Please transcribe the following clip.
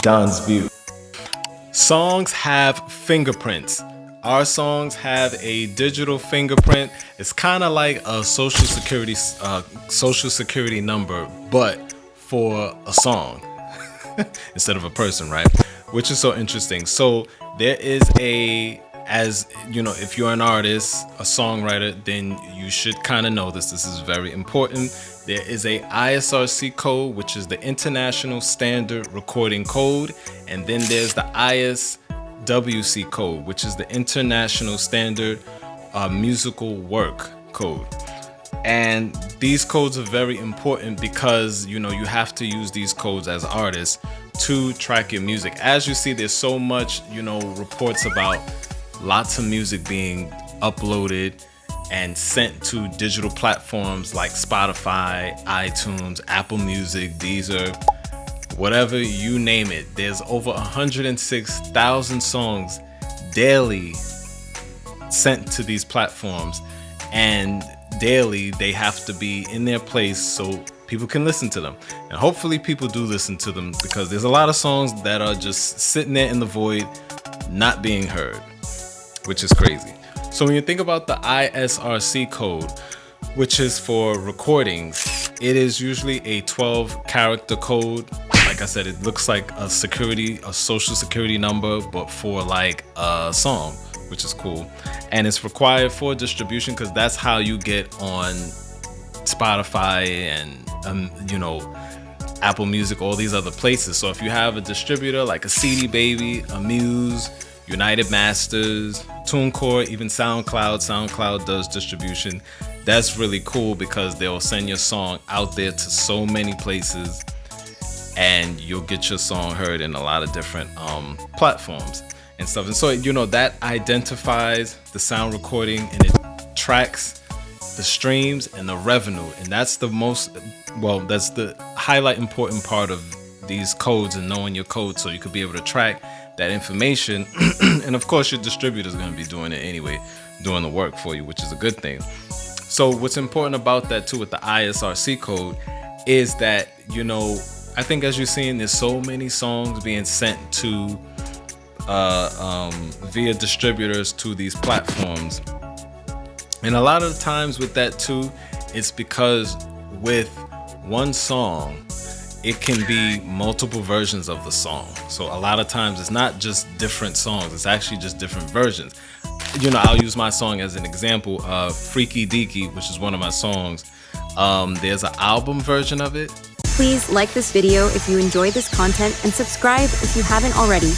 Don's view. Songs have fingerprints. Our songs have a digital fingerprint. It's kind of like a social security number, but for a song instead of a person, right? Which is so interesting. So there is as you know, if you're an artist, a songwriter, then you should kind of know this. This is very important. There is a ISRC code, which is the International Standard Recording Code, and then there's the ISWC code, which is the International Standard Musical Work Code. And these codes are very important because, you know, you have to use these codes as artists to track your music. As you see, there's so much, you know, reports about lots of music being uploaded and sent to digital platforms like Spotify, iTunes, Apple Music, Deezer, whatever you name it. There's over 106,000 songs daily sent to these platforms, and daily they have to be in their place so people can listen to them. And hopefully people do listen to them, because there's a lot of songs that are just sitting there in the void, not being heard, which is crazy. So when you think about the ISRC code, which is for recordings, it is usually a 12-character code. Like I said, it looks like a social security number, but for like a song, which is cool. And it's required for distribution because that's how you get on Spotify and you know, Apple Music, all these other places. So if you have a distributor like a CD Baby, a Muse, United Masters, TuneCore, even SoundCloud does distribution. That's really cool because they'll send your song out there to so many places, and you'll get your song heard in a lot of different platforms and stuff. And so, you know, that identifies the sound recording, and it tracks the streams and the revenue. And that's the that's the highlight important part of these codes, and knowing your code so you could be able to track that information. And of course your distributor is going to be doing it anyway, doing the work for you, which is a good thing. So what's important about that too with the ISRC code is that, you know, I think as you're seeing, there's so many songs being sent to via distributors to these platforms. And a lot of the times with that too, it's because with one song, it can be multiple versions of the song. So a lot of times it's not just different songs, it's actually just different versions. You know, I'll use my song as an example. Freaky Deaky, which is one of my songs, there's an album version of it. Please like this video if you enjoyed this content and subscribe if you haven't already.